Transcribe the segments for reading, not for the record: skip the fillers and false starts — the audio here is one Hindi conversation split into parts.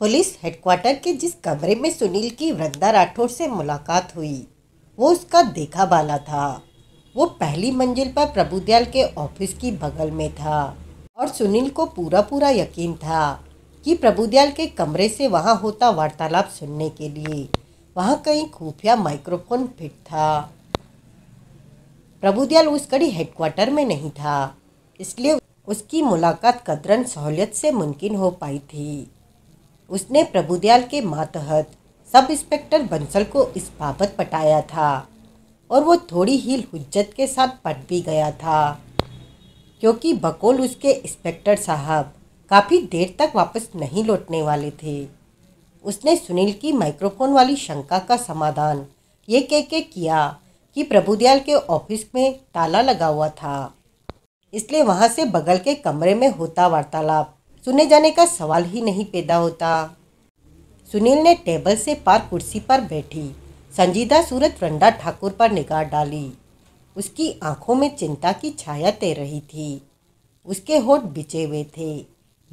पुलिस हेडक्वार्टर के जिस कमरे में सुनील की वृंदा राठौर से मुलाकात हुई वो उसका देखा बाला था। वो पहली मंजिल पर प्रभुदयाल के ऑफिस की बगल में था और सुनील को पूरा पूरा यकीन था कि प्रभुदयाल के कमरे से वहाँ होता वार्तालाप सुनने के लिए वहाँ कहीं खुफिया माइक्रोफोन फिट था। प्रभुदयाल उस घड़ी हेडक्वार्टर में नहीं था, इसलिए उसकी मुलाकात कतरन सहूलियत से मुमकिन हो पाई थी। उसने प्रभुदयाल के मातहत सब इंस्पेक्टर बंसल को इस बाबत पटाया था और वो थोड़ी ही हुज्जत के साथ पट भी गया था, क्योंकि बकौल उसके इंस्पेक्टर साहब काफ़ी देर तक वापस नहीं लौटने वाले थे। उसने सुनील की माइक्रोफोन वाली शंका का समाधान ये कह के किया कि प्रभुदयाल के ऑफिस में ताला लगा हुआ था, इसलिए वहाँ से बगल के कमरे में होता वार्तालाप सुने जाने का सवाल ही नहीं पैदा होता। सुनील ने टेबल से पार कुर्सी पर बैठी संजीदा सूरत वृंदा ठाकुर पर निगाह डाली। उसकी आंखों में चिंता की छाया तैर रही थी। उसके होंठ बिचे हुए थे,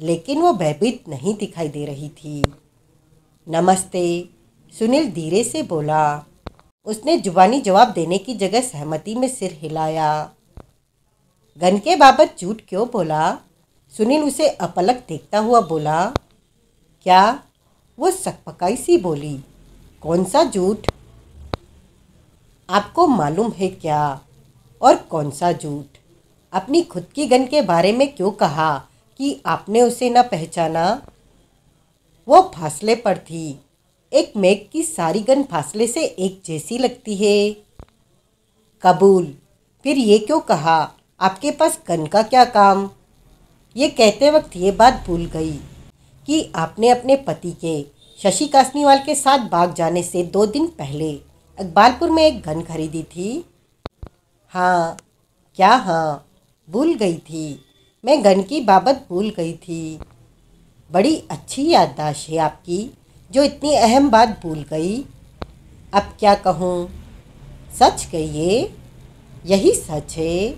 लेकिन वो भयभीत नहीं दिखाई दे रही थी। नमस्ते, सुनील धीरे से बोला। उसने जुबानी जवाब देने की जगह सहमति में सिर हिलाया। गन के बाबत झूठ क्यों बोला? सुनील उसे अपलक देखता हुआ बोला। क्या? वो सकपकाई सी बोली। कौन सा झूठ? आपको मालूम है क्या? और कौन सा झूठ? अपनी खुद की गन के बारे में क्यों कहा कि आपने उसे न पहचाना? वो फासले पर थी। एक मैग की सारी गन फासले से एक जैसी लगती है। कबूल। फिर ये क्यों कहा आपके पास गन का क्या काम? ये कहते वक्त ये बात भूल गई कि आपने अपने पति के शशि कासनीवाल के साथ भाग जाने से 2 दिन पहले इकबालपुर में एक गन खरीदी थी। हाँ। क्या हाँ? भूल गई थी। मैं गन की बाबत भूल गई थी। बड़ी अच्छी याददाश्त है आपकी, जो इतनी अहम बात भूल गई। अब क्या कहूँ? सच कहिए। यही सच है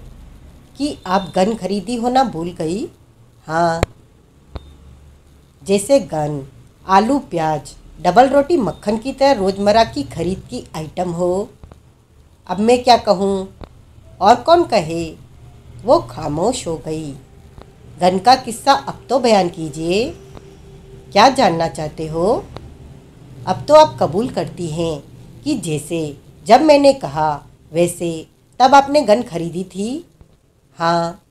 कि आप गन खरीदी होना भूल गई। हाँ। जैसे गन, आलू प्याज, डबल रोटी मक्खन की तरह रोज़मर्रा की खरीद की आइटम हो। अब मैं क्या कहूँ और कौन कहे? वो खामोश हो गई। गन का किस्सा अब तो बयान कीजिए। क्या जानना चाहते हो? अब तो आप कबूल करती हैं कि जैसे जब मैंने कहा वैसे तब आपने गन खरीदी थी। हाँ।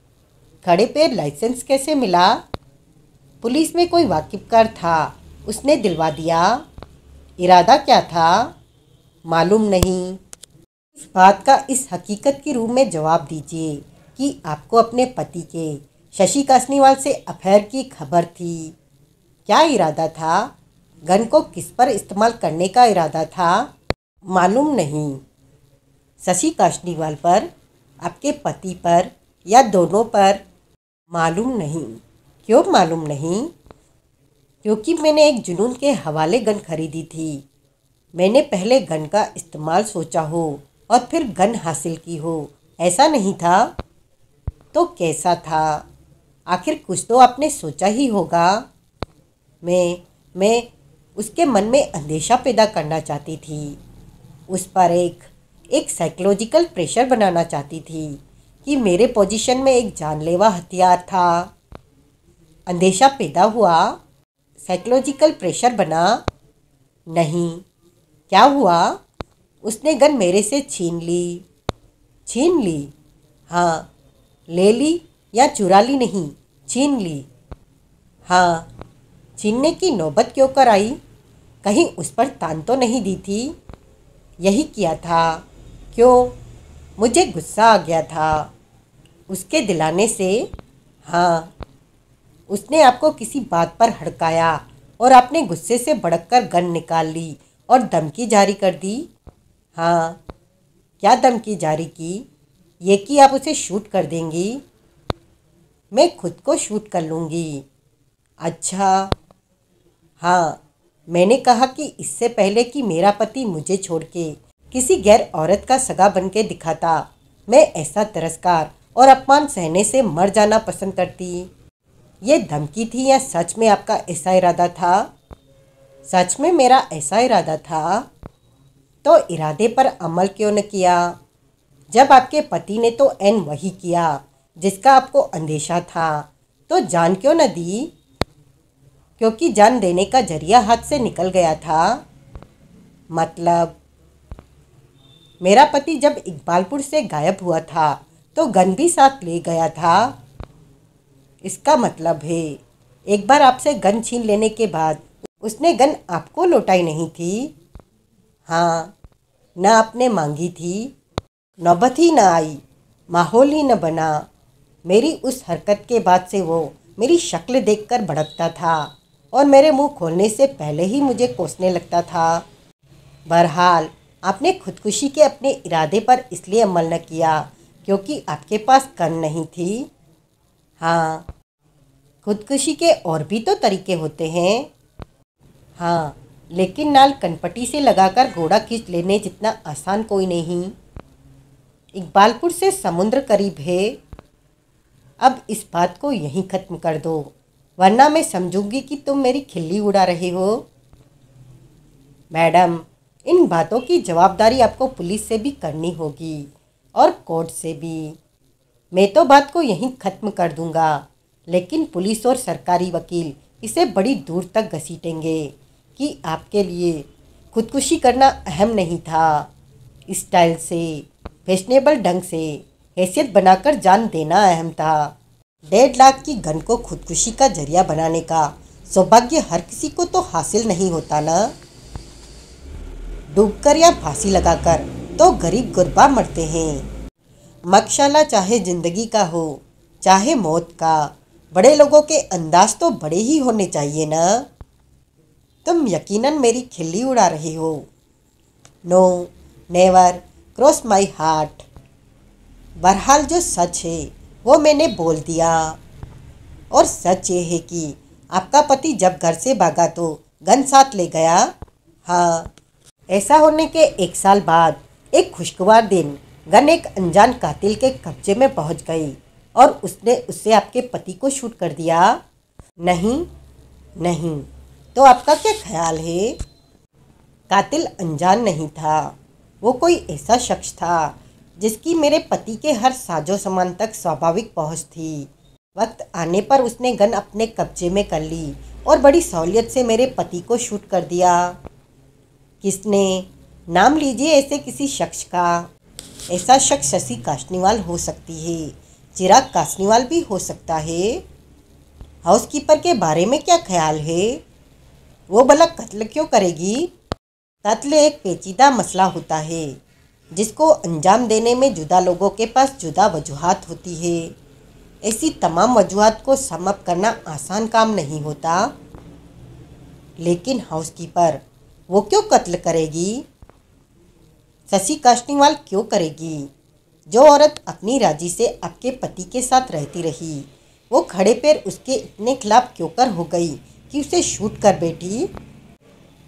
खड़े पैर लाइसेंस कैसे मिला? पुलिस में कोई वाकिफकार था, उसने दिलवा दिया। इरादा क्या था? मालूम नहीं। इस बात का इस हकीकत की रूह में जवाब दीजिए कि आपको अपने पति के शशि कासनीवाल से अफेयर की खबर थी। क्या इरादा था? गन को किस पर इस्तेमाल करने का इरादा था? मालूम नहीं। शशि कासनीवाल पर, आपके पति पर या दोनों पर? मालूम नहीं। क्यों मालूम नहीं? क्योंकि मैंने एक जुनून के हवाले गन खरीदी थी। मैंने पहले गन का इस्तेमाल सोचा हो और फिर गन हासिल की हो, ऐसा नहीं था? तो कैसा था? आखिर कुछ तो आपने सोचा ही होगा। मैं उसके मन में अंदेशा पैदा करना चाहती थी। उस पर एक साइकोलॉजिकल प्रेशर बनाना चाहती थी कि मेरे पोजीशन में एक जानलेवा हथियार था। अंदेशा पैदा हुआ? साइकोलॉजिकल प्रेशर बना? नहीं। क्या हुआ? उसने गन मेरे से छीन ली। छीन ली? हाँ। ले ली या चुरा ली नहीं, छीन ली। हाँ। छीनने की नौबत क्यों कर आई? कहीं उस पर तान तो नहीं दी थी? यही किया था। क्यों? मुझे गुस्सा आ गया था उसके दिलाने से। हाँ। उसने आपको किसी बात पर हड़काया और आपने गुस्से से भड़ककर गन निकाल ली और धमकी जारी कर दी। हाँ। क्या धमकी जारी की? ये कि आप उसे शूट कर देंगी। मैं खुद को शूट कर लूँगी। अच्छा। हाँ। मैंने कहा कि इससे पहले कि मेरा पति मुझे छोड़ के किसी गैर औरत का सगा बन के दिखाता, मैं ऐसा तिरस्कार और अपमान सहने से मर जाना पसंद करती। ये धमकी थी या सच में आपका ऐसा इरादा था? सच में मेरा ऐसा इरादा था, तो इरादे पर अमल क्यों न किया? जब आपके पति ने तो ऐन वही किया जिसका आपको अंदेशा था, तो जान क्यों न दी? क्योंकि जान देने का जरिया हाथ से निकल गया था। मतलब मेरा पति जब इकबालपुर से गायब हुआ था तो गन भी साथ ले गया था। इसका मतलब है एक बार आपसे गन छीन लेने के बाद उसने गन आपको लौटाई नहीं थी। हाँ, न आपने मांगी थी, नौबत ही न आई, माहौल ही न बना। मेरी उस हरकत के बाद से वो मेरी शक्ल देखकर भड़कता था और मेरे मुंह खोलने से पहले ही मुझे कोसने लगता था। बहरहाल आपने खुदकुशी के अपने इरादे पर इसलिए अमल न किया क्योंकि आपके पास गन नहीं थी। हाँ, खुदकुशी के और भी तो तरीके होते हैं। हाँ, लेकिन नाल कनपटी से लगाकर घोड़ा खींच लेने जितना आसान कोई नहीं। इकबालपुर से समुद्र करीब है। अब इस बात को यहीं ख़त्म कर दो, वरना मैं समझूंगी कि तुम मेरी खिल्ली उड़ा रहे हो। मैडम, इन बातों की जवाबदारी आपको पुलिस से भी करनी होगी और कोर्ट से भी। मैं तो बात को यहीं ख़त्म कर दूंगा, लेकिन पुलिस और सरकारी वकील इसे बड़ी दूर तक घसीटेंगे कि आपके लिए खुदकुशी करना अहम नहीं था। स्टाइल से, फैशनेबल ढंग से हैसियत बनाकर जान देना अहम था। 1.5 लाख की गन को खुदकुशी का जरिया बनाने का सौभाग्य हर किसी को तो हासिल नहीं होता ना। डूबकर या फांसी लगाकर तो गरीब गुरबा मरते हैं। मकशला चाहे जिंदगी का हो चाहे मौत का, बड़े लोगों के अंदाज तो बड़े ही होने चाहिए ना। तुम यकीनन मेरी खिल्ली उड़ा रही हो। No, never cross my heart. बहरहाल जो सच है वो मैंने बोल दिया। और सच ये है कि आपका पति जब घर से भागा तो गन साथ ले गया। हाँ, ऐसा होने के 1 साल बाद एक खुशगवार दिन गन एक अनजान कातिल के कब्जे में पहुंच गई और उसने उससे आपके पति को शूट कर दिया। नहीं नहीं, तो आपका क्या ख्याल है? कातिल अनजान नहीं था, वो कोई ऐसा शख्स था जिसकी मेरे पति के हर साजो सामान तक स्वाभाविक पहुंच थी। वक्त आने पर उसने गन अपने कब्जे में कर ली और बड़ी सहूलियत से मेरे पति को शूट कर दिया। किसने? नाम लीजिए ऐसे किसी शख्स का। ऐसा शख्स शशि कासनीवाल हो सकती है, चिराग कासनीवाल भी हो सकता है। हाउसकीपर के बारे में क्या ख्याल है? वो भला कत्ल क्यों करेगी? कत्ल एक पेचीदा मसला होता है जिसको अंजाम देने में जुदा लोगों के पास जुदा वजूहात होती है। ऐसी तमाम वजूहात को सम अप करना आसान काम नहीं होता। लेकिन हाउसकीपर वो क्यों कत्ल करेगी? शशि कासनीवाल क्यों करेगी? जो औरत अपनी राजी से आपके पति के साथ रहती रही, वो खड़े पैर उसके इतने खिलाफ क्यों कर हो गई कि उसे शूट कर बैठी?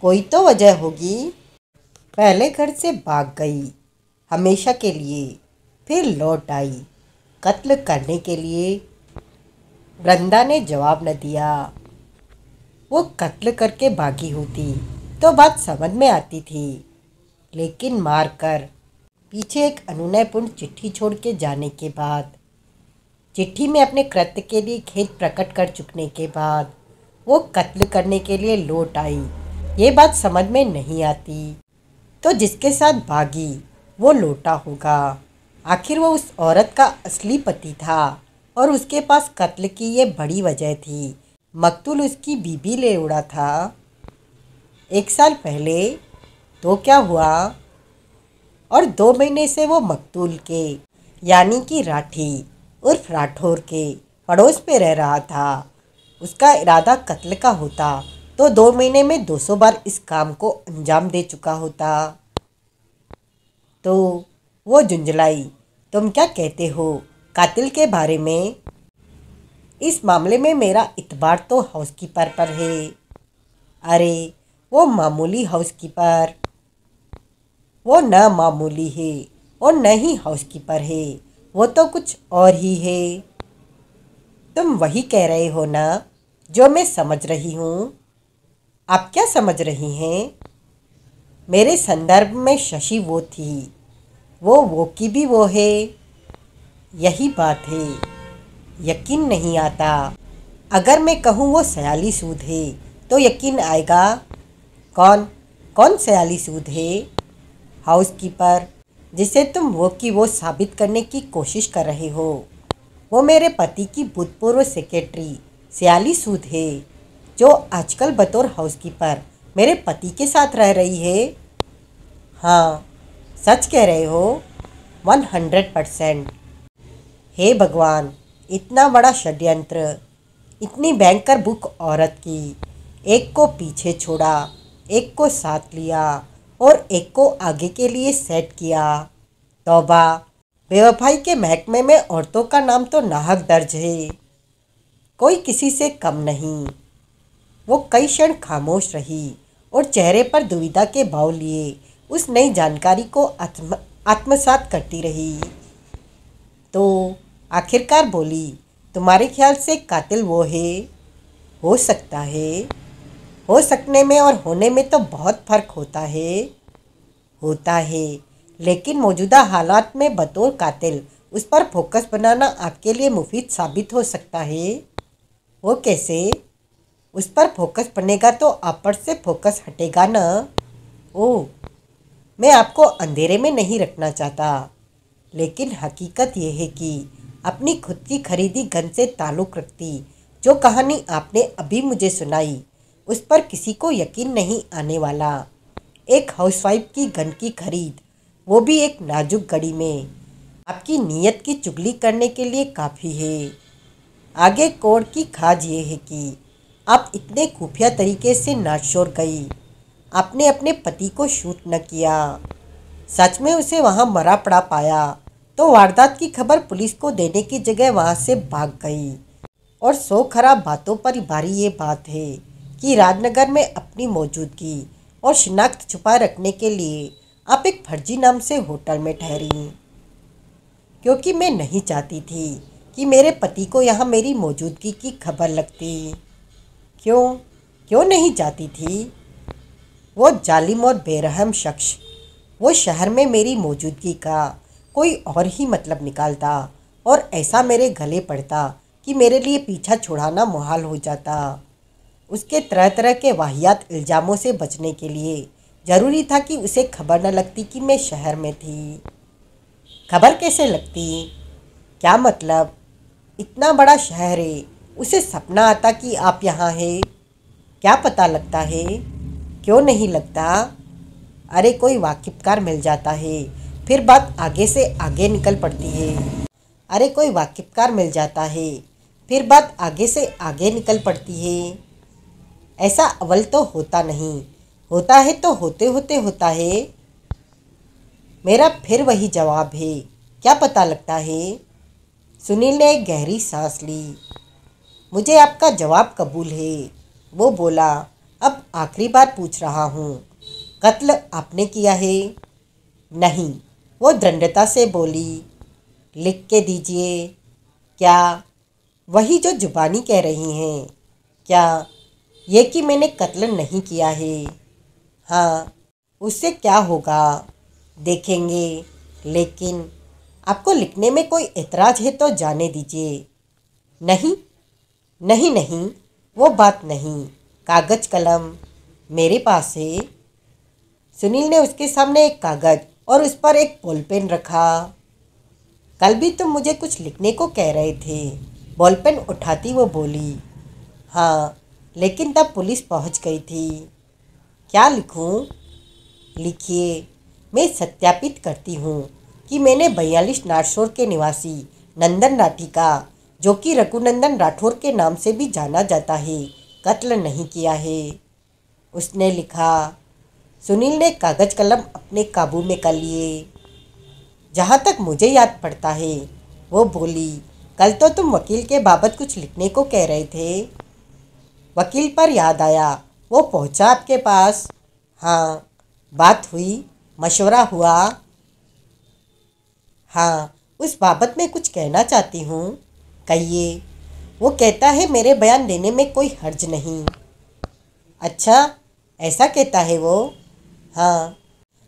कोई तो वजह होगी। पहले घर से भाग गई हमेशा के लिए, फिर लौट आई कत्ल करने के लिए। वृंदा ने जवाब न दिया। वो कत्ल करके भागी होती तो बात समझ में आती थी, लेकिन मारकर पीछे एक अनुनयपूर्ण चिट्ठी छोड़ के जाने के बाद, चिट्ठी में अपने कृत्य के लिए खेद प्रकट कर चुकने के बाद वो कत्ल करने के लिए लौट आई, ये बात समझ में नहीं आती। तो जिसके साथ भागी वो लौटा होगा। आखिर वो उस औरत का असली पति था और उसके पास कत्ल की ये बड़ी वजह थी। मकतूल उसकी बीबी ले उड़ा था 1 साल पहले। तो क्या हुआ? और 2 महीने से वो मकतूल के यानी कि राठी उर्फ राठौर के पड़ोस में रह रहा था। उसका इरादा कत्ल का होता तो 2 महीने में 200 बार इस काम को अंजाम दे चुका होता। तो वो झुंझलाई, तुम क्या कहते हो कातिल के बारे में? इस मामले में मेरा इतबार तो हाउसकीपर पर है। अरे वो मामूली हाउसकीपर, वो न मामूली है और न ही हाउसकीपर है, वो तो कुछ और ही है। तुम वही कह रहे हो ना जो मैं समझ रही हूँ। आप क्या समझ रही हैं? मेरे संदर्भ में शशि वो थी, वो की भी वो है। यही बात है, यकीन नहीं आता। अगर मैं कहूँ वो सयाली सूद है तो यकीन आएगा। कौन कौन सयाली सूद है? हाउसकीपर, जिसे तुम वो की वो साबित करने की कोशिश कर रहे हो। वो मेरे पति की भूतपूर्व सेक्रेटरी सयाली सूद है, जो आजकल बतौर हाउसकीपर मेरे पति के साथ रह रही है। हाँ, सच कह रहे हो, 100%। हे भगवान, इतना बड़ा षड्यंत्र, इतनी भयंकर भूख औरत की। एक को पीछे छोड़ा, एक को साथ लिया और एक को आगे के लिए सेट किया। तौबा, बेवफाई के महकमे में औरतों का नाम तो नाहक दर्ज है। कोई किसी से कम नहीं। वो कई क्षण खामोश रही और चेहरे पर दुविधा के भाव लिए उस नई जानकारी को आत्मसात करती रही। तो आखिरकार बोली, तुम्हारे ख्याल से कातिल वो है? हो सकता है। हो सकने में और होने में तो बहुत फर्क होता है। होता है, लेकिन मौजूदा हालात में बतौर कातिल उस पर फोकस बनाना आपके लिए मुफीद साबित हो सकता है। वो कैसे? उस पर फोकस बनेगा तो आप पर से फोकस हटेगा ना। ओह, मैं आपको अंधेरे में नहीं रखना चाहता, लेकिन हकीकत यह है कि अपनी खुद की खरीदी गन से ताल्लुक़ रखती जो कहानी आपने अभी मुझे सुनाई, उस पर किसी को यकीन नहीं आने वाला। एक हाउसवाइफ की गन की खरीद, वो भी एक नाजुक घड़ी में, आपकी नीयत की चुगली करने के लिए काफ़ी है। आगे कोड की खाज ये है कि आप इतने खुफिया तरीके से नाचशोर गई। आपने अपने पति को शूट न किया, सच में उसे वहाँ मरा पड़ा पाया तो वारदात की खबर पुलिस को देने की जगह वहाँ से भाग गई। और सौ खराब बातों पर भारी ये बात है कि राजनगर में अपनी मौजूदगी और शिनाख्त छुपाए रखने के लिए आप एक फर्जी नाम से होटल में ठहरी, क्योंकि मैं नहीं चाहती थी कि मेरे पति को यहाँ मेरी मौजूदगी की खबर लगती। क्यों क्यों नहीं चाहती थी? वो जालिम और बेरहम शख्स वो शहर में मेरी मौजूदगी का कोई और ही मतलब निकालता और ऐसा मेरे गले पड़ता कि मेरे लिए पीछा छुड़ाना मुहाल हो जाता। उसके तरह तरह के वाहियात इल्ज़ामों से बचने के लिए ज़रूरी था कि उसे खबर न लगती कि मैं शहर में थी। खबर कैसे लगती? क्या मतलब? इतना बड़ा शहर है, उसे सपना आता कि आप यहाँ हैं? क्या पता लगता है? क्यों नहीं लगता? अरे कोई वाकिफकार मिल जाता है, फिर बात आगे से आगे निकल पड़ती है। अरे कोई वाकिफकार मिल जाता है, फिर बात आगे से आगे निकल पड़ती है। ऐसा अव्वल तो होता नहीं, होता है तो होते होते होता है। मेरा फिर वही जवाब है, क्या पता लगता है? सुनील ने एक गहरी सांस ली। मुझे आपका जवाब कबूल है, वो बोला। अब आखिरी बार पूछ रहा हूँ, कत्ल आपने किया है? नहीं, वो दृढ़ता से बोली। लिख के दीजिए। क्या? वही जो जुबानी कह रही हैं। क्या? ये कि मैंने कत्ल नहीं किया है। हाँ, उससे क्या होगा, देखेंगे। लेकिन आपको लिखने में कोई एतराज़ है तो जाने दीजिए। नहीं नहीं नहीं, वो बात नहीं। कागज़ कलम मेरे पास है। सुनील ने उसके सामने एक कागज़ और उस पर एक बॉल पेन रखा। कल भी तुम मुझे कुछ लिखने को कह रहे थे। बॉल पेन उठाती वो बोली। हाँ, लेकिन तब पुलिस पहुंच गई थी। क्या लिखूं? लिखिए, मैं सत्यापित करती हूँ कि मैंने 42 नारसोर के निवासी नंदन राठिका, जो कि रघुनंदन राठौर के नाम से भी जाना जाता है, कत्ल नहीं किया है। उसने लिखा। सुनील ने कागज़ कलम अपने काबू में कर लिए। जहाँ तक मुझे याद पड़ता है, वो बोली, कल तो तुम वकील के बाबत कुछ लिखने को कह रहे थे। वकील पर याद आया, वो पहुँचा आपके पास? हाँ, बात हुई, मशवरा हुआ। हाँ, उस बाबत में कुछ कहना चाहती हूँ। कहिए। वो कहता है मेरे बयान देने में कोई हर्ज नहीं। अच्छा, ऐसा कहता है वो? हाँ,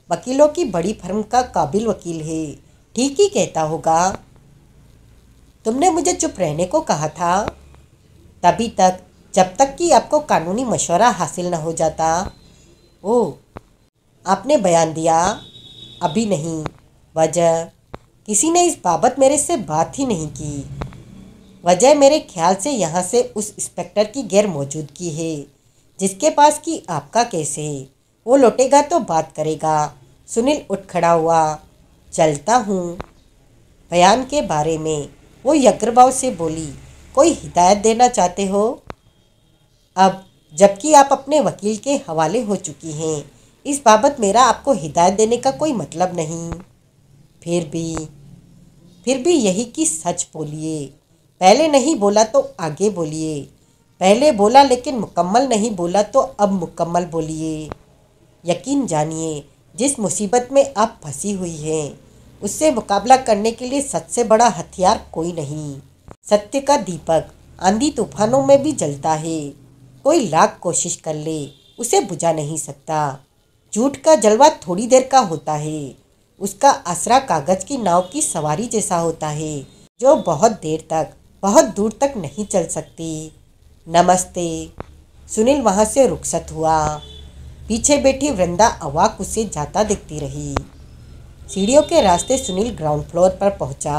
वकीलों की बड़ी फर्म का काबिल वकील है, ठीक ही कहता होगा। तुमने मुझे चुप रहने को कहा था। तभी तक जब तक कि आपको कानूनी मशवरा हासिल न हो जाता। ओह, आपने बयान दिया? अभी नहीं। वजह? किसी ने इस बाबत मेरे से बात ही नहीं की। वजह मेरे ख्याल से यहाँ से उस इंस्पेक्टर की गैर मौजूदगी है जिसके पास कि आपका केस है। वो लौटेगा तो बात करेगा। सुनील उठ खड़ा हुआ। चलता हूँ। बयान के बारे में वो व्यग्रभाव से बोली, कोई हिदायत देना चाहते हो? अब जबकि आप अपने वकील के हवाले हो चुकी हैं, इस बाबत मेरा आपको हिदायत देने का कोई मतलब नहीं। फिर भी यही कि सच बोलिए। पहले नहीं बोला तो आगे बोलिए। पहले बोला लेकिन मुकम्मल नहीं बोला तो अब मुकम्मल बोलिए। यकीन जानिए, जिस मुसीबत में आप फंसी हुई हैं उससे मुकाबला करने के लिए सच से बड़ा हथियार कोई नहीं। सत्य का दीपक आंधी तूफानों में भी जलता है। कोई लाख कोशिश कर ले उसे बुझा नहीं सकता। झूठ का जलवा थोड़ी देर का होता है। उसका आसरा कागज की नाव की सवारी जैसा होता है जो बहुत देर तक बहुत दूर तक नहीं चल सकती। नमस्ते। सुनील वहाँ से रुखसत हुआ। पीछे बैठी वृंदा अवाक उसे जाता देखती रही। सीढ़ियों के रास्ते सुनील ग्राउंड फ्लोर पर पहुंचा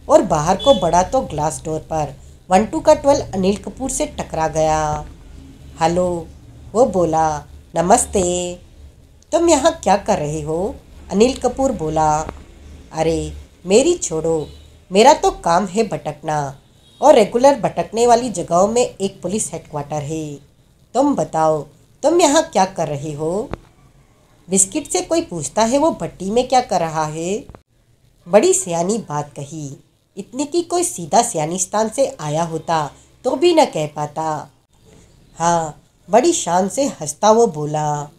और बाहर को बढ़ा तो ग्लास डोर पर 12 का 12 अनिल कपूर से टकरा गया। हेलो, वो बोला। नमस्ते। तुम यहाँ क्या कर रहे हो? अनिल कपूर बोला। अरे मेरी छोड़ो, मेरा तो काम है भटकना, और रेगुलर भटकने वाली जगहों में एक पुलिस हेडक्वार्टर है। तुम बताओ, तुम यहाँ क्या कर रहे हो? बिस्किट से कोई पूछता है वो भट्टी में क्या कर रहा है। बड़ी सियानी बात कही। इतनी कि कोई सीधा सियानिस्तान से आया होता तो भी न कह पाता। हाँ, बड़ी शान से हंसता वो बोला।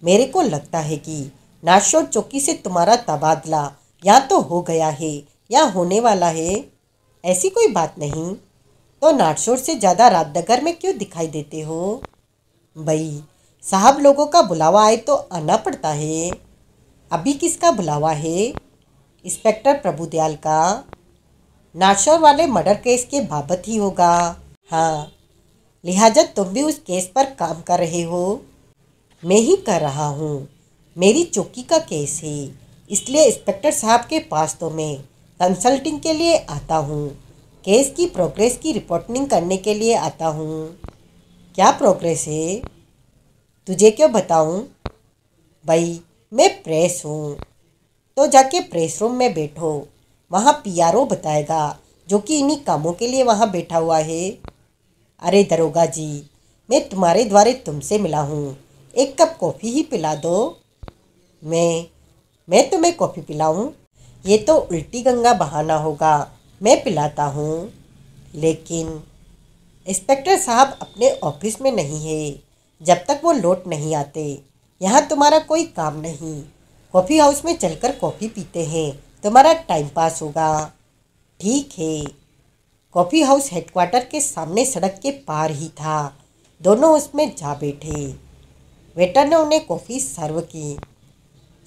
मेरे को लगता है कि नाशोर चौकी से तुम्हारा तबादला या तो हो गया है या होने वाला है। ऐसी कोई बात नहीं तो नाटशोर से ज़्यादा रातनगर में क्यों दिखाई देते हो? भाई साहब, लोगों का बुलावा आए तो आना पड़ता है। अभी किसका बुलावा है? इंस्पेक्टर प्रभुदयाल का। नाटशोर वाले मर्डर केस के बाबत ही होगा। हाँ, लिहाजा तुम भी उस केस पर काम कर रहे हो? मैं ही कर रहा हूँ। मेरी चौकी का केस है, इसलिए इंस्पेक्टर साहब के पास तो मैं कंसल्टिंग के लिए आता हूँ। केस की प्रोग्रेस की रिपोर्टिंग करने के लिए आता हूँ। क्या प्रोग्रेस है? तुझे क्यों बताऊँ? भाई मैं प्रेस हूँ। तो जाके प्रेस रूम में बैठो, वहाँ पीआरओ बताएगा जो कि इन्हीं कामों के लिए वहाँ बैठा हुआ है। अरे दरोगा जी, मैं तुम्हारे द्वारे तुमसे मिला हूँ, एक कप कॉफ़ी ही पिला दो। मैं तुम्हें कॉफ़ी पिलाऊँ? ये तो उल्टी गंगा बहाना होगा। मैं पिलाता हूँ। लेकिन इंस्पेक्टर साहब अपने ऑफिस में नहीं है जब तक वो लौट नहीं आते। यहाँ तुम्हारा कोई काम नहीं। कॉफ़ी हाउस में चलकर कॉफ़ी पीते हैं, तुम्हारा टाइम पास होगा। ठीक है। कॉफ़ी हाउस हेडक्वार्टर के सामने सड़क के पार ही था। दोनों उसमें जा बैठे। वेटर ने उन्हें कॉफ़ी सर्व की।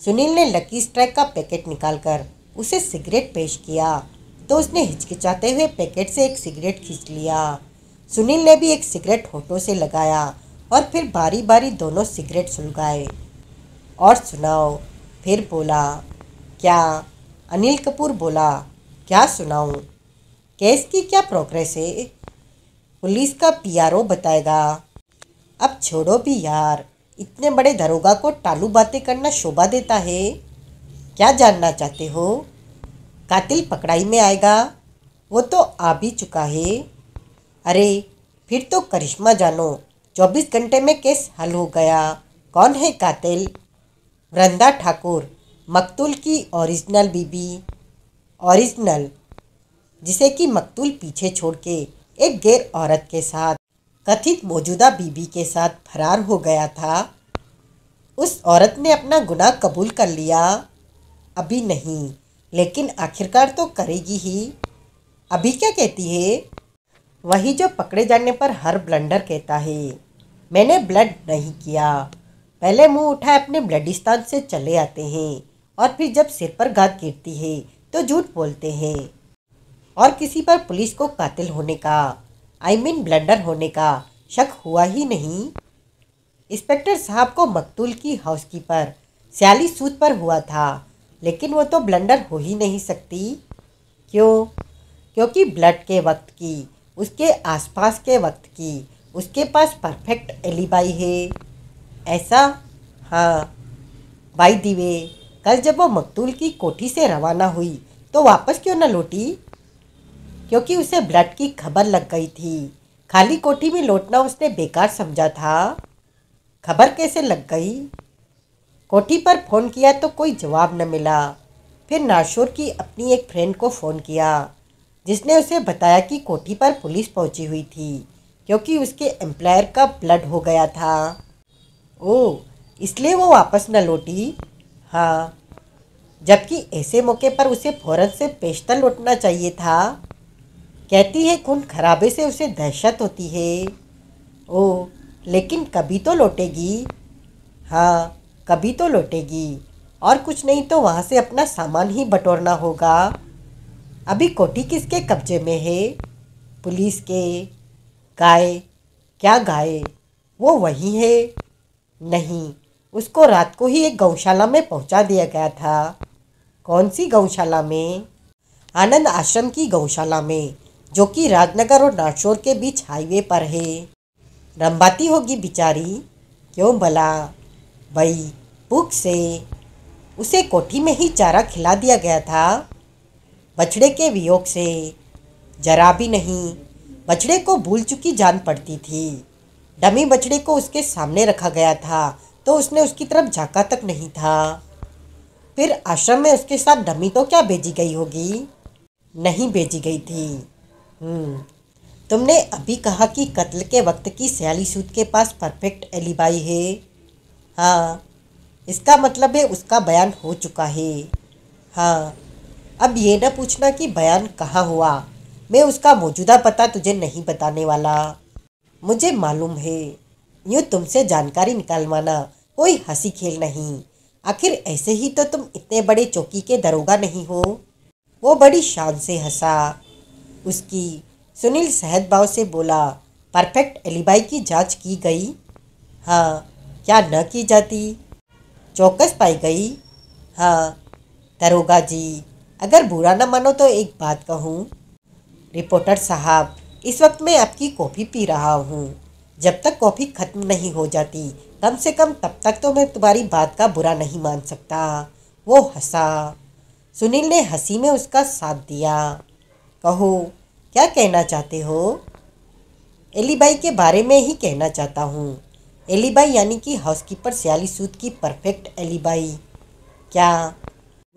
सुनील ने लकी स्ट्राइक का पैकेट निकालकर उसे सिगरेट पेश किया तो उसने हिचकिचाते हुए पैकेट से एक सिगरेट खींच लिया। सुनील ने भी एक सिगरेट होठों से लगाया और फिर बारी बारी दोनों सिगरेट सुलगाए। और सुनाओ? फिर बोला। क्या? अनिल कपूर बोला। क्या सुनाऊं? केस की क्या प्रोग्रेस है? पुलिस का पीआरओ बताएगा। अब छोड़ो भी यार, इतने बड़े दरोगा को टालू बातें करना शोभा देता है। क्या जानना चाहते हो? कातिल पकड़ाई में आएगा? वो तो आ भी चुका है। अरे फिर तो करिश्मा जानो, 24 घंटे में केस हल हो गया। कौन है कातिल? वृंदा ठाकुर, मकतूल की ओरिजिनल बीबी। ओरिजिनल, जिसे कि मकतूल पीछे छोड़ के एक गैर औरत के साथ, कथित मौजूदा बीबी के साथ फरार हो गया था। उस औरत ने अपना गुनाह कबूल कर लिया? अभी नहीं, लेकिन आखिरकार तो करेगी ही। अभी क्या कहती है? वही जो पकड़े जाने पर हर ब्लंडर कहता है। मैंने ब्लड नहीं किया। पहले मुंह उठाए अपने ब्लडिस्तान से चले आते हैं और फिर जब सिर पर गाद गिरती है तो झूठ बोलते हैं। और किसी पर पुलिस को कातिल होने का ब्लंडर होने का शक हुआ ही नहीं। इंस्पेक्टर साहब को मकतूल की हाउसकीपर स्याली सूद पर हुआ था, लेकिन वो तो ब्लंडर हो ही नहीं सकती। क्यों? क्योंकि ब्लड के वक्त की, उसके आसपास के वक्त की उसके पास परफेक्ट एलिबाई है। ऐसा? हाँ। बाय द वे, कल जब वो मकतूल की कोठी से रवाना हुई तो वापस क्यों न लौटी? क्योंकि उसे ब्लड की खबर लग गई थी। खाली कोठी में लौटना उसने बेकार समझा था। खबर कैसे लग गई? कोठी पर फ़ोन किया तो कोई जवाब न मिला। फिर नाशोर की अपनी एक फ्रेंड को फ़ोन किया, जिसने उसे बताया कि कोठी पर पुलिस पहुंची हुई थी क्योंकि उसके एम्प्लॉयर का ब्लड हो गया था। ओह, इसलिए वो वापस न लौटी? हाँ, जबकि ऐसे मौके पर उसे फ़ौरन से पेशतर लौटना चाहिए था। कहती है खून खराबे से उसे दहशत होती है। ओह, लेकिन कभी तो लौटेगी। हाँ, कभी तो लौटेगी, और कुछ नहीं तो वहाँ से अपना सामान ही बटोरना होगा। अभी कोठी किसके कब्जे में है? पुलिस के। गाय? क्या गाय? वो वही है? नहीं, उसको रात को ही एक गौशाला में पहुंचा दिया गया था। कौन सी गौशाला में? आनंद आश्रम की गौशाला में, जो कि राजनगर और नागौर के बीच हाईवे पर है। रंबाती होगी बेचारी। क्यों भला? भाई, भूख से। उसे कोठी में ही चारा खिला दिया गया था। बछड़े के वियोग से? जरा भी नहीं। बछड़े को भूल चुकी जान पड़ती थी। डमी बछड़े को उसके सामने रखा गया था तो उसने उसकी तरफ झांका तक नहीं था। फिर आश्रम में उसके साथ डमी तो क्या भेजी गई होगी? नहीं भेजी गई थी। तुमने अभी कहा कि कत्ल के वक्त की स्याली सूद के पास परफेक्ट एलिबाई है। हाँ, इसका मतलब है उसका बयान हो चुका है। हाँ, अब ये न पूछना कि बयान कहाँ हुआ। मैं उसका मौजूदा पता तुझे नहीं बताने वाला। मुझे मालूम है। यूँ तुमसे जानकारी निकालवाना कोई हंसी खेल नहीं। आखिर ऐसे ही तो तुम इतने बड़े चौकी के दरोगा नहीं हो। वो बड़ी शान से हंसा। उसकी सुनील सहज भाव से बोला, परफेक्ट एलिबाई की जांच की गई? हाँ, क्या न की जाती? चौकस पाई गई? हाँ। दरोगा जी, अगर बुरा न मानो तो एक बात कहूँ। रिपोर्टर साहब, इस वक्त मैं आपकी कॉफ़ी पी रहा हूँ। जब तक कॉफ़ी ख़त्म नहीं हो जाती, कम से कम तब तक तो मैं तुम्हारी बात का बुरा नहीं मान सकता। वो हंसा। सुनील ने हंसी में उसका साथ दिया। कहो, क्या कहना चाहते हो? एलिबाई के बारे में ही कहना चाहता हूँ। एलिबाई यानी कि हाउसकीपर स्याली सूद की परफेक्ट एलिबाई। क्या?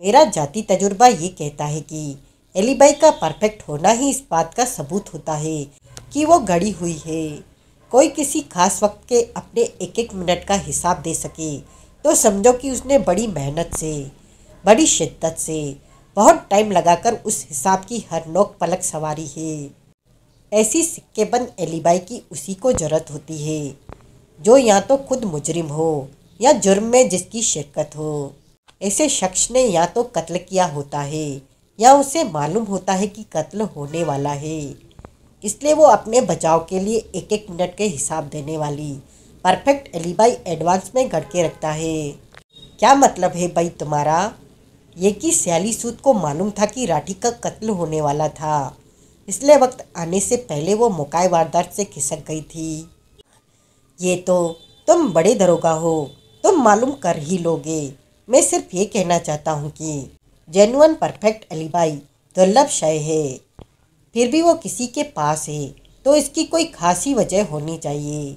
मेरा जाती तजुर्बा ये कहता है कि एलिबाई का परफेक्ट होना ही इस बात का सबूत होता है कि वो गढ़ी हुई है। कोई किसी खास वक्त के अपने एक एक मिनट का हिसाब दे सके तो समझो कि उसने बड़ी मेहनत से, बड़ी शिद्दत से, बहुत टाइम लगाकर उस हिसाब की हर नोक पलक सवारी है। ऐसी सिक्केबंद एलिबाई की उसी को ज़रूरत होती है जो या तो खुद मुजरिम हो या जुर्म में जिसकी शिरकत हो। ऐसे शख्स ने या तो कत्ल किया होता है या उसे मालूम होता है कि कत्ल होने वाला है, इसलिए वो अपने बचाव के लिए एक एक मिनट के हिसाब देने वाली परफेक्ट एलिबाई एडवांस में गढ़ के रखता है। क्या मतलब है भाई तुम्हारा? ये कि स्याली सूद को मालूम था कि राठी का कत्ल होने वाला था, इसलिए वक्त आने से पहले वो मौका वारदात से खिसक गई थी। ये तो तुम बड़े दरोगा हो, तुम मालूम कर ही लोगे। मैं सिर्फ ये कहना चाहता हूँ कि जेन्युइन परफेक्ट एलिबाई दुर्लभ शय है। फिर भी वो किसी के पास है तो इसकी कोई खासी वजह होनी चाहिए।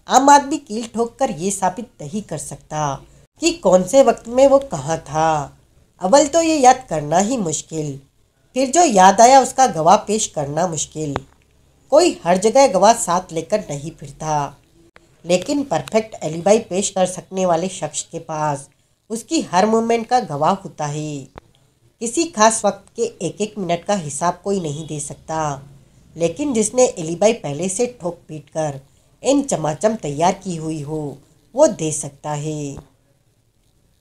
आम आदमी कील ठोक कर ये साबित नहीं कर सकता कि कौन से वक्त में वो कहाँ था। अव्वल तो ये याद करना ही मुश्किल, फिर जो याद आया उसका गवाह पेश करना मुश्किल। कोई हर जगह गवाह साथ लेकर नहीं फिरता, लेकिन परफेक्ट एलिबाई पेश कर सकने वाले शख्स के पास उसकी हर मूवमेंट का गवाह होता है। किसी खास वक्त के एक एक मिनट का हिसाब कोई नहीं दे सकता, लेकिन जिसने एलिबाई पहले से ठोक पीट कर इन चमाचम तैयार की हुई हो वो दे सकता है।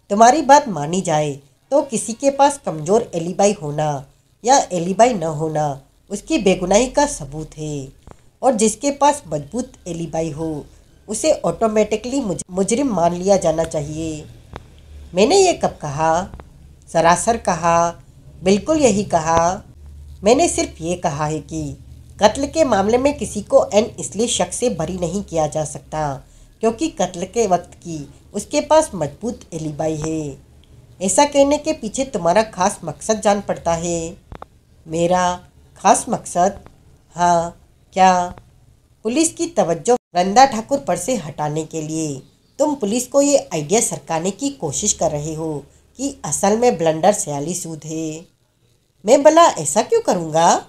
तुम्हारी बात मानी जाए तो किसी के पास कमज़ोर एलिबाई होना या एलिबाई न होना उसकी बेगुनाही का सबूत है, और जिसके पास मजबूत एलिबाई हो उसे ऑटोमेटिकली मुजरिम मान लिया जाना चाहिए। मैंने ये कब कहा? सरासर कहा, बिल्कुल यही कहा। मैंने सिर्फ ये कहा है कि कत्ल के मामले में किसी को इसलिए शक से बरी नहीं किया जा सकता क्योंकि कत्ल के वक्त की उसके पास मजबूत एलिबाई है। ऐसा कहने के पीछे तुम्हारा खास मकसद जान पड़ता है। मेरा खास मकसद? हाँ, क्या? पुलिस की तवज्जो वृंदा ठाकुर पर से हटाने के लिए तुम पुलिस को ये आइडिया सरकाने की कोशिश कर रहे हो कि असल में ब्लंडर सयाली सूद है। मैं भला ऐसा क्यों करूँगा?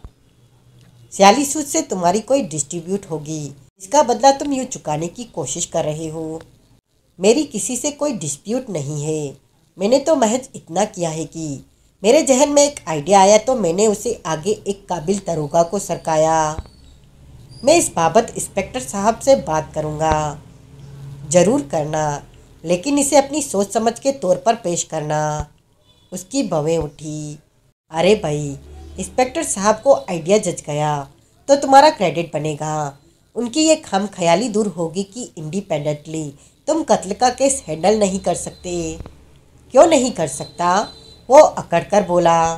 सयाली सूद से तुम्हारी कोई डिस्ट्रीब्यूट होगी, इसका बदला तुम यूँ चुकाने की कोशिश कर रहे हो। मेरी किसी से कोई डिस्प्यूट नहीं है। मैंने तो महज इतना किया है कि मेरे जहन में एक आइडिया आया तो मैंने उसे आगे एक काबिल दरोगा को सरकाया। मैं इस बाबत इंस्पेक्टर साहब से बात करूँगा। ज़रूर करना, लेकिन इसे अपनी सोच समझ के तौर पर पेश करना। उसकी भवें उठी। अरे भाई, इंस्पेक्टर साहब को आइडिया जच गया तो तुम्हारा क्रेडिट बनेगा। उनकी ये खाम ख्याली दूर होगी कि इंडिपेंडेंटली तुम कत्ल का केस हैंडल नहीं कर सकते। क्यों नहीं कर सकता? वो अकड़ कर बोला।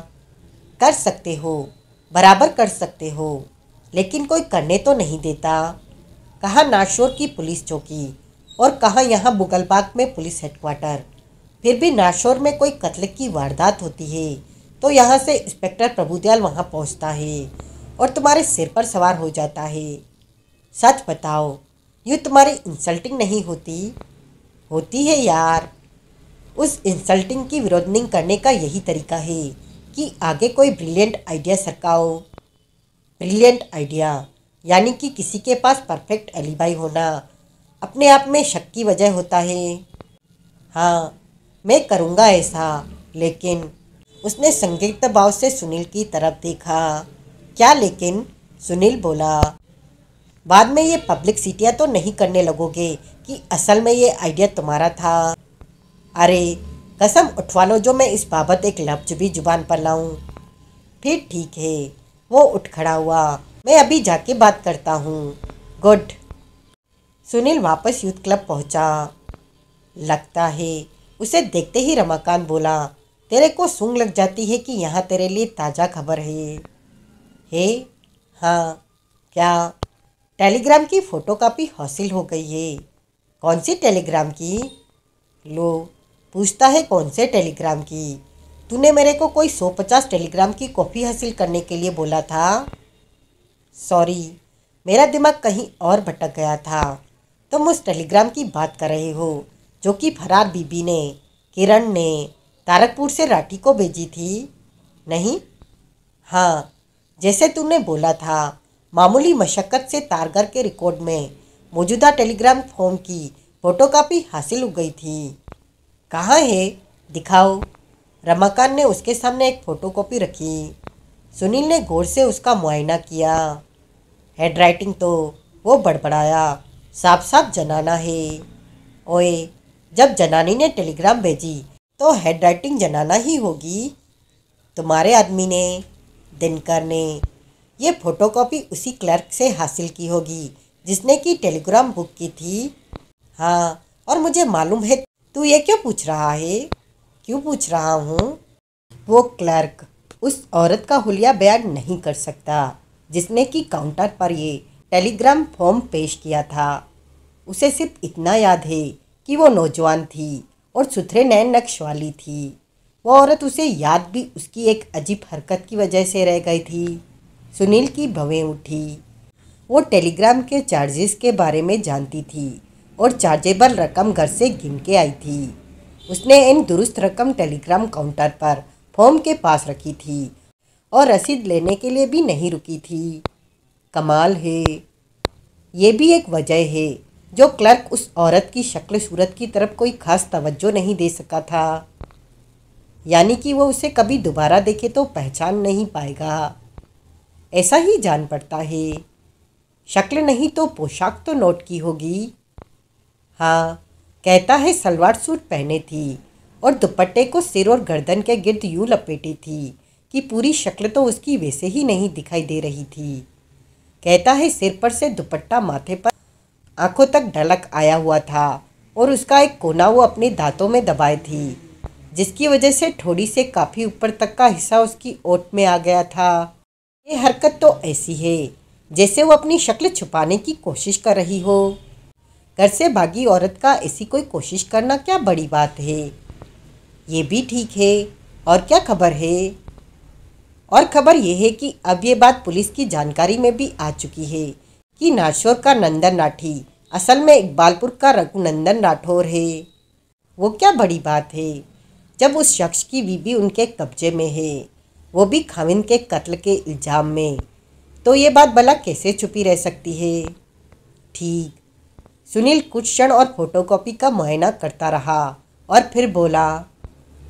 कर सकते हो, बराबर कर सकते हो, लेकिन कोई करने तो नहीं देता। कहाँ नाशोर की पुलिस चौकी और कहाँ यहाँ मुगलबाग में पुलिस हेडक्वार्टर। फिर भी नाशोर में कोई कत्ल की वारदात होती है तो यहाँ से इंस्पेक्टर प्रभुदयाल वहाँ पहुँचता है और तुम्हारे सिर पर सवार हो जाता है। सच बताओ, यूँ तुम्हारी इंसल्टिंग नहीं होती? होती है यार। उस इंसल्टिंग की विरोधनिंग करने का यही तरीका है कि आगे कोई ब्रिलियंट आइडिया सरकाओ। ब्रिलियंट आइडिया यानी कि किसी के पास परफेक्ट एलिबाई होना अपने आप में शक की वजह होता है। हाँ, मैं करूँगा ऐसा, लेकिन उसने संदिग्ध भाव से सुनील की तरफ देखा। क्या लेकिन? सुनील बोला। बाद में ये पब्लिसिटियाँ तो नहीं करने लगोगे कि असल में ये आइडिया तुम्हारा था? अरे कसम उठवा लो जो मैं इस बाबत एक लफ्ज भी जुबान पर लाऊं। फिर ठीक है। वो उठ खड़ा हुआ। मैं अभी जाके बात करता हूँ। गुड। सुनील वापस यूथ क्लब पहुँचा। लगता है, उसे देखते ही रमाकांत बोला, तेरे को सूंघ लग जाती है कि यहाँ तेरे लिए ताज़ा खबर है। हे? हाँ। क्या? टेलीग्राम की फ़ोटोकॉपी हासिल हो गई है। कौन सी टेलीग्राम की? लो, पूछता है कौन से टेलीग्राम की? तूने मेरे को कोई 150 टेलीग्राम की कॉपी हासिल करने के लिए बोला था। सॉरी, मेरा दिमाग कहीं और भटक गया था। तुम उस टेलीग्राम की बात कर रहे हो जो कि फरार बीबी ने, किरण ने तारकपुर से राठी को भेजी थी, नहीं? हाँ, जैसे तूने बोला था, मामूली मशक्क़त से तारगर के रिकॉर्ड में मौजूदा टेलीग्राम फॉर्म की फ़ोटोकॉपी हासिल हो गई थी। कहाँ है? दिखाओ। रमाकांत ने उसके सामने एक फ़ोटोकॉपी रखी। सुनील ने गौर से उसका मुआयना किया। हैंडराइटिंग तो, वो बड़बड़ाया, साफ साफ जनाना है। ओए, जब जनानी ने टेलीग्राम भेजी तो हैंडराइटिंग जनाना ही होगी। तुम्हारे आदमी ने, दिनकर ने, ये फ़ोटोकॉपी उसी क्लर्क से हासिल की होगी जिसने की टेलीग्राम बुक की थी। हाँ, और मुझे मालूम है। तू ये क्यों पूछ रहा है? क्यों पूछ रहा हूँ? वो क्लर्क उस औरत का हुलिया बयान नहीं कर सकता जिसने कि काउंटर पर ये टेलीग्राम फॉर्म पेश किया था। उसे सिर्फ इतना याद है कि वो नौजवान थी और सुथरे नए नक्श वाली थी। वो औरत उसे याद भी उसकी एक अजीब हरकत की वजह से रह गई थी। सुनील की भवें उठी। वो टेलीग्राम के चार्जेस के बारे में जानती थी और चार्जेबल रकम घर से गिन के आई थी। उसने इन दुरुस्त रकम टेलीग्राम काउंटर पर फॉर्म के पास रखी थी और रसीद लेने के लिए भी नहीं रुकी थी। कमाल है। ये भी एक वजह है जो क्लर्क उस औरत की शक्ल सूरत की तरफ कोई खास तवज्जो नहीं दे सका था। यानी कि वो उसे कभी दोबारा देखे तो पहचान नहीं पाएगा। ऐसा ही जान पड़ता है। शक्ल नहीं तो पोशाक तो नोट की होगी। हाँ, कहता है सलवार सूट पहने थी और दुपट्टे को सिर और गर्दन के गिर्द यूं लपेटी थी कि पूरी शक्ल तो उसकी वैसे ही नहीं दिखाई दे रही थी। कहता है सिर पर से दुपट्टा माथे पर आंखों तक ढलक आया हुआ था और उसका एक कोना वो अपने दांतों में दबाए थी, जिसकी वजह से ठोड़ी से काफ़ी ऊपर तक का हिस्सा उसकी ओट में आ गया था। ये हरकत तो ऐसी है जैसे वो अपनी शक्ल छुपाने की कोशिश कर रही हो। घर से भागी औरत का ऐसी कोई कोशिश करना क्या बड़ी बात है। ये भी ठीक है। और क्या खबर है? और खबर यह है कि अब ये बात पुलिस की जानकारी में भी आ चुकी है कि नारशोर का नंदन राठी असल में इकबालपुर का रघुनंदन राठौर है। वो क्या बड़ी बात है जब उस शख्स की बीवी उनके कब्जे में है, वो भी खाविंद के कत्ल के इल्ज़ाम में। तो ये बात भला कैसे छुपी रह सकती है? ठीक। सुनील कुछ क्षण और फोटोकॉपी का मुआयना करता रहा और फिर बोला,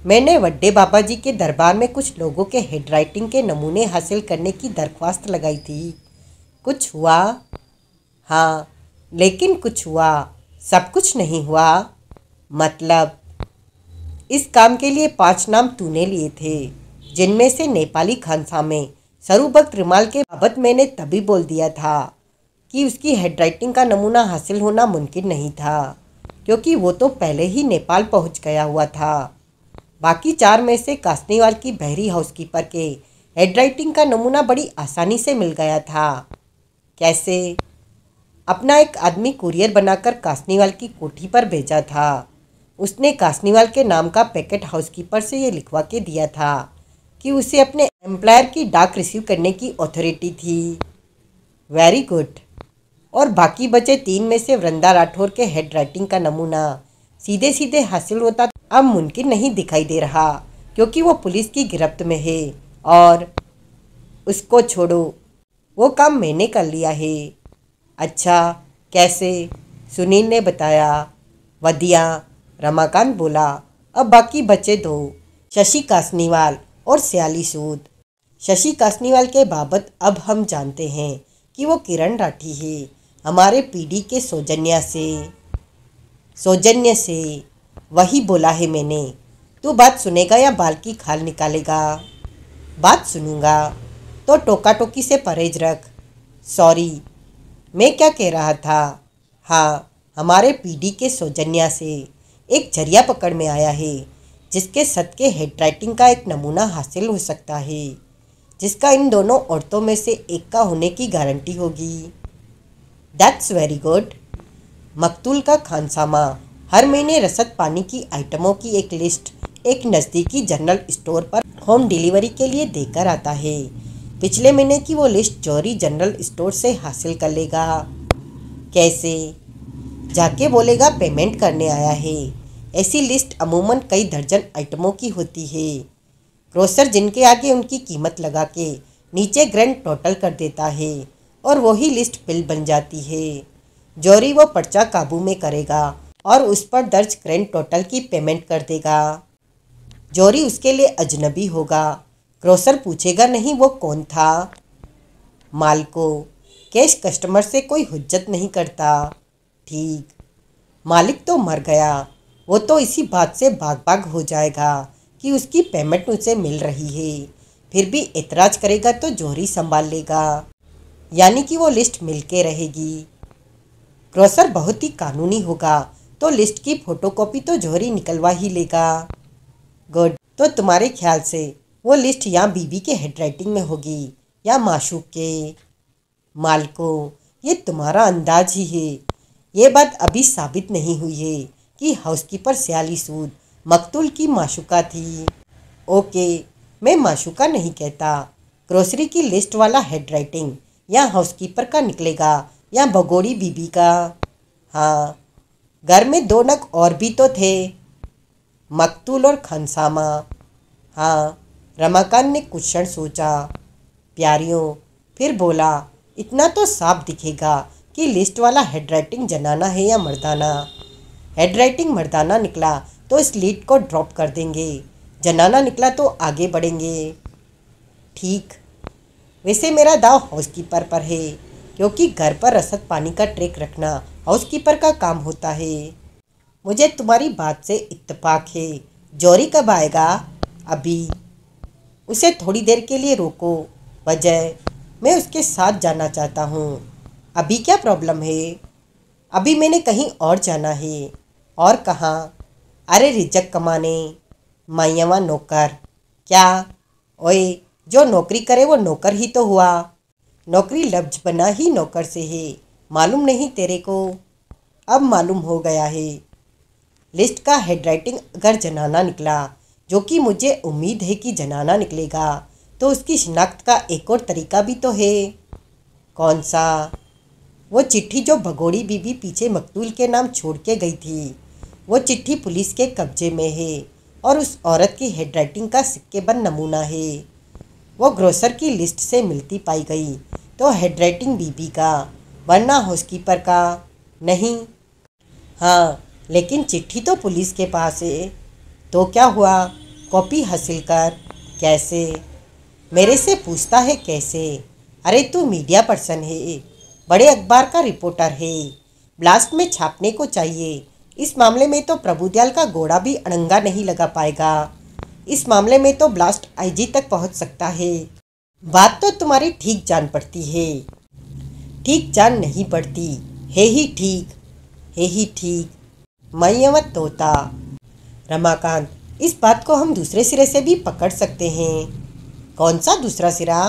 मैंने वड्डे बाबा जी के दरबार में कुछ लोगों के हैंडराइटिंग के नमूने हासिल करने की दरख्वास्त लगाई थी। कुछ हुआ? हाँ, लेकिन कुछ हुआ, सब कुछ नहीं हुआ। मतलब? इस काम के लिए 5 नाम तूने लिए थे, जिनमें से नेपाली खानसामे सरूबख्त रिमाल के बाबत मैंने तभी बोल दिया था कि उसकी हैंडराइटिंग का नमूना हासिल होना मुमकिन नहीं था, क्योंकि वो तो पहले ही नेपाल पहुंच गया हुआ था। बाकी 4 में से कासनीवाल की बहरी हाउसकीपर के हैंडराइटिंग का नमूना बड़ी आसानी से मिल गया था। कैसे? अपना एक आदमी कुरियर बनाकर कासनीवाल की कोठी पर भेजा था। उसने कासनीवाल के नाम का पैकेट हाउसकीपर से ये लिखवा के दिया था कि उसे अपने एम्प्लॉयर की डाक रिसीव करने की अथॉरिटी थी। Very good. और बाकी बचे 3 में से वृंदा राठौर के हैंडराइटिंग का नमूना सीधे सीधे हासिल होता अब मुमकिन नहीं दिखाई दे रहा, क्योंकि वो पुलिस की गिरफ्त में है। और उसको छोड़ो, वो काम मैंने कर लिया है। अच्छा, कैसे? सुनील ने बताया। वदिया, रमाकांत बोला। अब बाकी बचे 2, शशि कासनीवाल और सयाली सूद। शशि कासनीवाल के बाबत अब हम जानते हैं कि वो किरण राठी है, हमारे पीढ़ी के सौजन्य से। वही बोला है मैंने। तू बात सुनेगा या बाल की खाल निकालेगा? बात सुनूंगा। तो टोका टोकी से परहेज रख। सॉरी, मैं क्या कह रहा था? हाँ, हमारे पीढ़ी के सौजन्या से एक जरिया पकड़ में आया है, जिसके सदके हैंडराइटिंग का एक नमूना हासिल हो सकता है, जिसका इन दोनों औरतों में से एक का होने की गारंटी होगी। That's very good. मकतूल का खानसामा हर महीने रसद पानी की आइटमों की एक लिस्ट एक नज़दीकी जनरल स्टोर पर होम डिलीवरी के लिए देकर आता है। पिछले महीने की वो लिस्ट जौहरी जनरल स्टोर से हासिल कर लेगा। कैसे? जाके बोलेगा पेमेंट करने आया है। ऐसी लिस्ट अमूमन कई दर्जन आइटमों की होती है। ग्रोसर जिनके आगे उनकी कीमत लगा के नीचे ग्रैंड टोटल कर देता है और वही लिस्ट बिल बन जाती है। जौहरी वो पर्चा काबू में करेगा और उस पर दर्ज ग्रैंड टोटल की पेमेंट कर देगा। जौहरी उसके लिए अजनबी होगा। ग्रोसर पूछेगा नहीं वो कौन था। माल को कैश कस्टमर से कोई हुज्जत नहीं करता। ठीक। मालिक तो मर गया, वो तो इसी बात से भाग भाग हो जाएगा कि उसकी पेमेंट उसे मिल रही है। फिर भी एतराज़ करेगा तो जौहरी संभाल लेगा, यानी कि वो लिस्ट मिल के रहेगी। ग्रोसर बहुत ही कानूनी होगा तो लिस्ट की फ़ोटोकॉपी तो जौहरी निकलवा ही लेगा। गुड। तो तुम्हारे ख्याल से वो लिस्ट या बीबी के हैंडराइटिंग में होगी या माशूक के? मालको, ये तुम्हारा अंदाज ही है। ये बात अभी साबित नहीं हुई है कि हाउसकीपर सयाली सूद मकतूल की माशूका थी। ओके, मैं माशूका नहीं कहता। ग्रोसरी की लिस्ट वाला हैंडराइटिंग या हाउसकीपर का निकलेगा या भगोड़ी बीबी का। हाँ, घर में 2 नग और भी तो थे, मकतूल और खानसामा। हाँ, रमाकांत ने कुछ क्षण सोचा। प्यारियों, फिर बोला, इतना तो साफ दिखेगा कि लिस्ट वाला हैंडराइटिंग जनाना है या मर्दाना। हैंडराइटिंग मर्दाना निकला तो इस लीड को ड्रॉप कर देंगे, जनाना निकला तो आगे बढ़ेंगे। ठीक। वैसे मेरा दाव हाउसकीपर पर है। क्योंकि घर पर रसद पानी का ट्रैक रखना हाउसकीपर का काम होता है। मुझे तुम्हारी बात से इत्तेफाक है। जौहरी कब आएगा? अभी। उसे थोड़ी देर के लिए रोको। वजह? मैं उसके साथ जाना चाहता हूँ। अभी क्या प्रॉब्लम है? अभी मैंने कहीं और जाना है। और कहाँ? अरे रिजक कमाने। माइयावा नौकर? क्या? ओए, जो नौकरी करे वो नौकर ही तो हुआ। नौकरी लफ्ज बना ही नौकर से है, मालूम नहीं तेरे को? अब मालूम हो गया है। लिस्ट का हेडराइटिंग अगर जनाना निकला, जो कि मुझे उम्मीद है कि जनाना निकलेगा, तो उसकी शिनाख्त का एक और तरीका भी तो है। कौन सा? वो चिट्ठी जो भगोड़ी बीबी पीछे मकतूल के नाम छोड़ के गई थी। वो चिट्ठी पुलिस के कब्जे में है और उस औरत की हेडराइटिंग का सिक्केबंद नमूना है। वो ग्रोसर की लिस्ट से मिलती पाई गई तो हेडराइटिंग बीबी का, वरना हाउसकीपर का नहीं। हाँ, लेकिन चिट्ठी तो पुलिस के पास है। तो क्या हुआ? कॉपी हासिल कर। कैसे? मेरे से पूछता है कैसे? अरे तू मीडिया पर्सन है, बड़े अखबार का रिपोर्टर है, ब्लास्ट में छापने को चाहिए। इस मामले में तो प्रभुदयाल का घोड़ा भी अड़ंगा नहीं लगा पाएगा। इस मामले में तो ब्लास्ट आईजी तक पहुंच सकता है। बात तो तुम्हारी ठीक जान पड़ती है। ठीक जान नहीं पड़ती, है ही ठीक, है ही ठीक। मैयवत तोता। रमाकांत, इस बात को हम दूसरे सिरे से भी पकड़ सकते हैं। कौन सा दूसरा सिरा?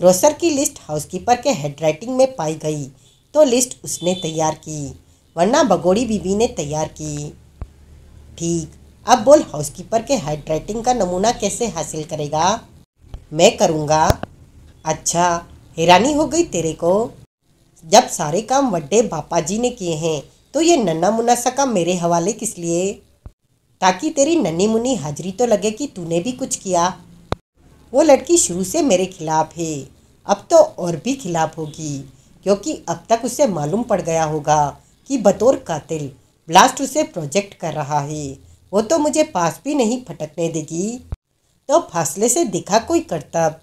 ग्रोसर की लिस्ट हाउसकीपर के हेडराइटिंग में पाई गई तो लिस्ट उसने तैयार की, वरना भगोड़ी बीबी ने तैयार की। ठीक, अब बोल हाउसकीपर के हेडराइटिंग का नमूना कैसे हासिल करेगा? मैं करूँगा। अच्छा, हैरानी हो गई तेरे को? जब सारे काम वड्डे बापा जी ने किए हैं तो ये नन्ना मुन्ना सा काम मेरे हवाले किस लिए? ताकि तेरी नन्ही मुन्नी हाजिरी तो लगे कि तूने भी कुछ किया। वो लड़की शुरू से मेरे खिलाफ है, अब तो और भी खिलाफ होगी, क्योंकि अब तक उसे मालूम पड़ गया होगा कि बतौर कातिल ब्लास्ट उसे प्रोजेक्ट कर रहा है। वो तो मुझे पास भी नहीं फटकने देगी। तो फासले से दिखा कोई करतब।